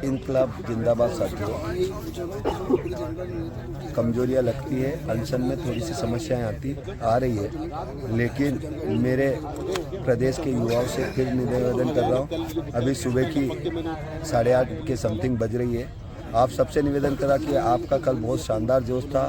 इनकलाब जिंदाबाद साथियों। कमजोरियाँ लगती है, अनशन में थोड़ी सी समस्याएं आ रही है, लेकिन मेरे प्रदेश के युवाओं से फिर निवेदन कर रहा हूँ। अभी सुबह की 8:30 के समथिंग बज रही है। आप सबसे निवेदन करा कि आपका कल बहुत शानदार जोश था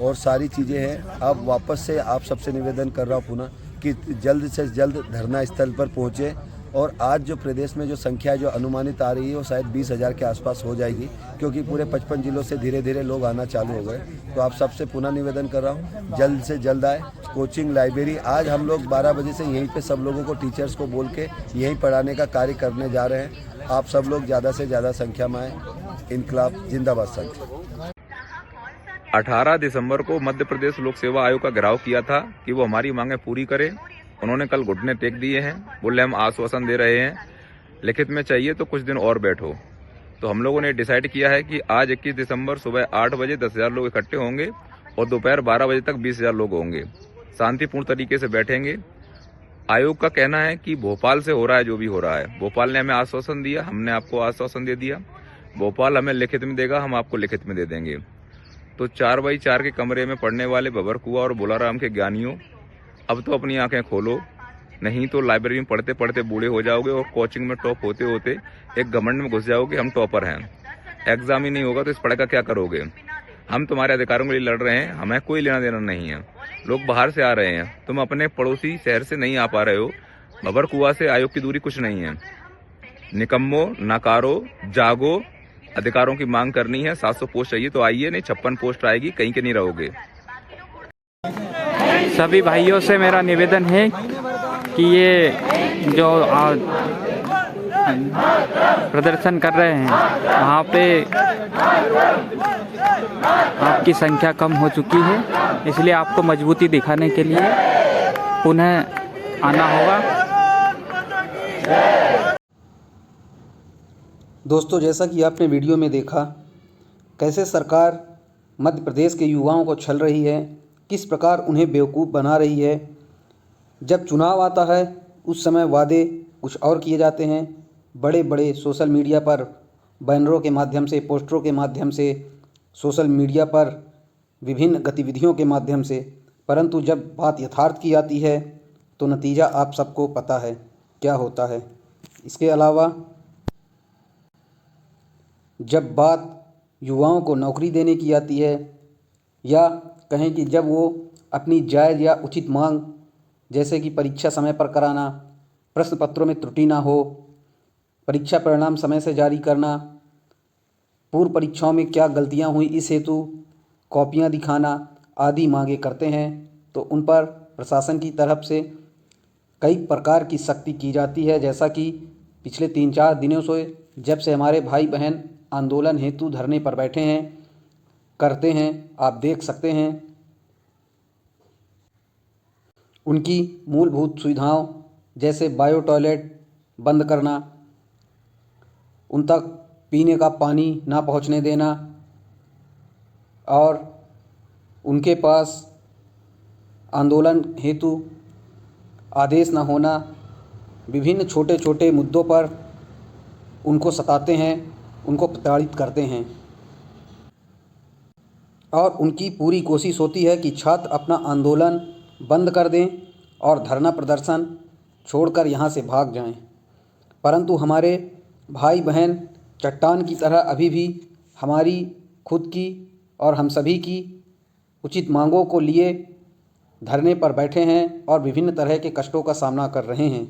और सारी चीज़ें हैं। अब वापस से आप सबसे निवेदन कर रहा हूँ पुनः कि जल्द से जल्द धरना स्थल पर पहुँचे। और आज जो प्रदेश में जो संख्या जो अनुमानित आ रही है वो शायद 20,000 के आसपास हो जाएगी, क्योंकि पूरे 55 जिलों से धीरे धीरे लोग आना चालू हो गए। तो आप सबसे पुनः निवेदन कर रहा हूँ, जल्द से जल्द आए। कोचिंग लाइब्रेरी आज हम लोग 12 बजे से यहीं पे सब लोगों को, टीचर्स को बोल के यहीं पढ़ाने का कार्य करने जा रहे हैं। आप सब लोग ज़्यादा से ज़्यादा संख्या में आए। इनकलाब जिंदाबाद संघ। 18 दिसंबर को मध्य प्रदेश लोक सेवा आयोग का घेराव किया था कि वो हमारी मांगें पूरी करे। उन्होंने कल घुटने टेक दिए हैं, बोले हम आश्वासन दे रहे हैं, लिखित में चाहिए तो कुछ दिन और बैठो। तो हम लोगों ने डिसाइड किया है कि आज 21 दिसंबर सुबह 8 बजे 10,000 लोग इकट्ठे होंगे और दोपहर 12 बजे तक 20,000 लोग होंगे। शांतिपूर्ण तरीके से बैठेंगे। आयोग का कहना है कि भोपाल से हो रहा है जो भी हो रहा है। भोपाल ने हमें आश्वासन दिया, हमने आपको आश्वासन दे दिया। भोपाल हमें लिखित में देगा, हम आपको लिखित में दे देंगे। तो 4x4 के कमरे में पढ़ने वाले भंवरकुआं और बोलाराम के ज्ञानियों, अब तो अपनी आंखें खोलो, नहीं तो लाइब्रेरी में पढ़ते पढ़ते बूढ़े हो जाओगे और कोचिंग में टॉप होते होते एक घमंड में घुस जाओगे हम टॉपर हैं। एग्जाम ही नहीं होगा तो इस पढ़ाई का क्या करोगे। हम तुम्हारे अधिकारों के लिए लड़ रहे हैं, हमें कोई लेना देना नहीं है। लोग बाहर से आ रहे हैं, तुम अपने पड़ोसी शहर से नहीं आ पा रहे हो। भंवरकुआं से आयोग की दूरी कुछ नहीं है। निकम्मो, नकारो, जागो, अधिकारों की मांग करनी है। 700 पोस्ट चाहिए तो आइए, नहीं 56 पोस्ट आएगी, कहीं के नहीं रहोगे। सभी भाइयों से मेरा निवेदन है कि ये जो प्रदर्शन कर रहे हैं वहाँ पे आपकी संख्या कम हो चुकी है, इसलिए आपको मजबूती दिखाने के लिए पुनः आना होगा। दोस्तों, जैसा कि आपने वीडियो में देखा कैसे सरकार मध्य प्रदेश के युवाओं को छल रही है, किस प्रकार उन्हें बेवकूफ़ बना रही है। जब चुनाव आता है उस समय वादे कुछ और किए जाते हैं, बड़े बड़े सोशल मीडिया पर बैनरों के माध्यम से, पोस्टरों के माध्यम से, सोशल मीडिया पर विभिन्न गतिविधियों के माध्यम से, परंतु जब बात यथार्थ की आती है तो नतीजा आप सबको पता है क्या होता है। इसके अलावा जब बात युवाओं को नौकरी देने की आती है, या कहें कि जब वो अपनी जायज़ या उचित मांग, जैसे कि परीक्षा समय पर कराना, प्रश्न पत्रों में त्रुटि ना हो, परीक्षा परिणाम समय से जारी करना, पूर्व परीक्षाओं में क्या गलतियां हुई इस हेतु कॉपियां दिखाना आदि मांगे करते हैं, तो उन पर प्रशासन की तरफ से कई प्रकार की सख्ती की जाती है। जैसा कि पिछले 3-4 दिनों से जब से हमारे भाई बहन आंदोलन हेतु धरने पर बैठे हैं, करते हैं, आप देख सकते हैं उनकी मूलभूत सुविधाओं जैसे बायो टॉयलेट बंद करना, उन तक पीने का पानी ना पहुंचने देना और उनके पास आंदोलन हेतु आदेश न होना, विभिन्न छोटे छोटे मुद्दों पर उनको सताते हैं, उनको प्रताड़ित करते हैं और उनकी पूरी कोशिश होती है कि छात्र अपना आंदोलन बंद कर दें और धरना प्रदर्शन छोड़कर यहाँ से भाग जाएं। परंतु हमारे भाई बहन चट्टान की तरह अभी भी हमारी खुद की और हम सभी की उचित मांगों को लिए धरने पर बैठे हैं और विभिन्न तरह के कष्टों का सामना कर रहे हैं।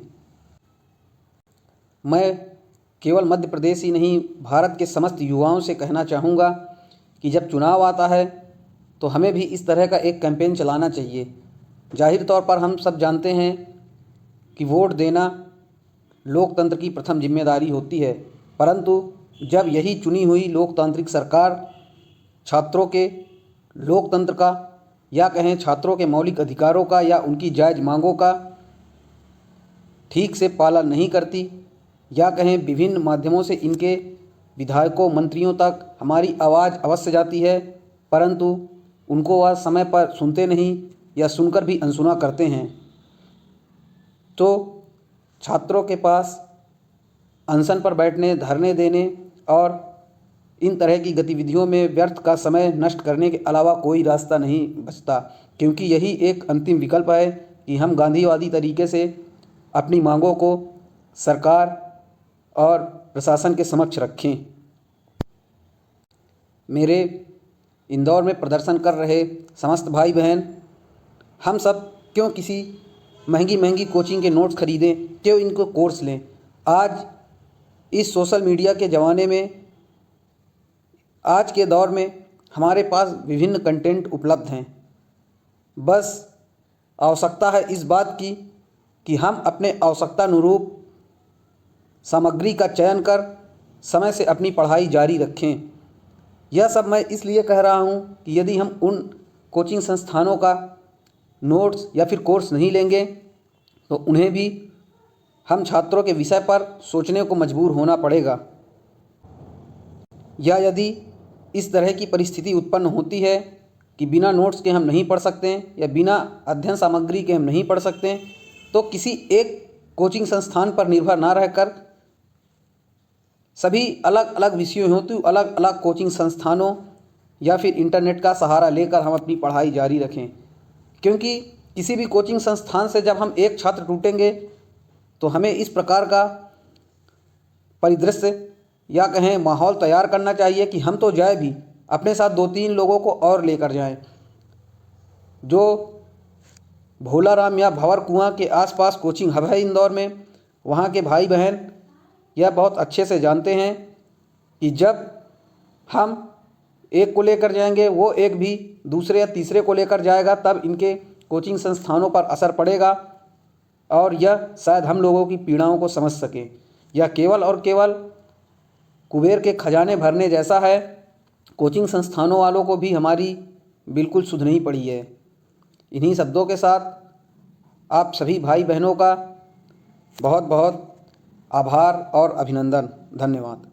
मैं केवल मध्य प्रदेश ही नहीं, भारत के समस्त युवाओं से कहना चाहूँगा कि जब चुनाव आता है तो हमें भी इस तरह का एक कैंपेन चलाना चाहिए। जाहिर तौर पर हम सब जानते हैं कि वोट देना लोकतंत्र की प्रथम जिम्मेदारी होती है, परंतु जब यही चुनी हुई लोकतांत्रिक सरकार छात्रों के लोकतंत्र का, या कहें छात्रों के मौलिक अधिकारों का या उनकी जायज़ मांगों का ठीक से पालन नहीं करती, या कहें विभिन्न माध्यमों से इनके विधायकों मंत्रियों तक हमारी आवाज़ अवश्य जाती है, परंतु उनको वह समय पर सुनते नहीं या सुनकर भी अनसुना करते हैं, तो छात्रों के पास अनशन पर बैठने, धरने देने और इन तरह की गतिविधियों में व्यर्थ का समय नष्ट करने के अलावा कोई रास्ता नहीं बचता, क्योंकि यही एक अंतिम विकल्प है कि हम गांधीवादी तरीके से अपनी मांगों को सरकार और प्रशासन के समक्ष रखें। मेरे इंदौर में प्रदर्शन कर रहे समस्त भाई बहन, हम सब क्यों किसी महंगी महंगी कोचिंग के नोट्स खरीदें, क्यों इनको कोर्स लें। आज इस सोशल मीडिया के ज़माने में, आज के दौर में हमारे पास विभिन्न कंटेंट उपलब्ध हैं। बस आवश्यकता है इस बात की कि हम अपने आवश्यकतानुरूप सामग्री का चयन कर समय से अपनी पढ़ाई जारी रखें। यह सब मैं इसलिए कह रहा हूँ कि यदि हम उन कोचिंग संस्थानों का नोट्स या फिर कोर्स नहीं लेंगे तो उन्हें भी हम छात्रों के विषय पर सोचने को मजबूर होना पड़ेगा। या यदि इस तरह की परिस्थिति उत्पन्न होती है कि बिना नोट्स के हम नहीं पढ़ सकते या बिना अध्ययन सामग्री के हम नहीं पढ़ सकते, तो किसी एक कोचिंग संस्थान पर निर्भर ना रहकर सभी अलग अलग विषयों हेतु अलग अलग कोचिंग संस्थानों या फिर इंटरनेट का सहारा लेकर हम अपनी पढ़ाई जारी रखें। क्योंकि किसी भी कोचिंग संस्थान से जब हम एक छात्र टूटेंगे तो हमें इस प्रकार का परिदृश्य या कहें माहौल तैयार करना चाहिए कि हम तो जाए भी, अपने साथ 2-3 लोगों को और लेकर जाएं, जो भोलाराम या भंवर कुआं के आसपास कोचिंग हब है इंदौर में। वहाँ के भाई बहन यह बहुत अच्छे से जानते हैं कि जब हम एक को लेकर जाएंगे, वो एक भी दूसरे या तीसरे को लेकर जाएगा, तब इनके कोचिंग संस्थानों पर असर पड़ेगा और यह शायद हम लोगों की पीड़ाओं को समझ सके। यह केवल और केवल कुबेर के खजाने भरने जैसा है। कोचिंग संस्थानों वालों को भी हमारी बिल्कुल सुध नहीं पड़ी है। इन्हीं शब्दों के साथ आप सभी भाई बहनों का बहुत बहुत आभार और अभिनंदन। धन्यवाद।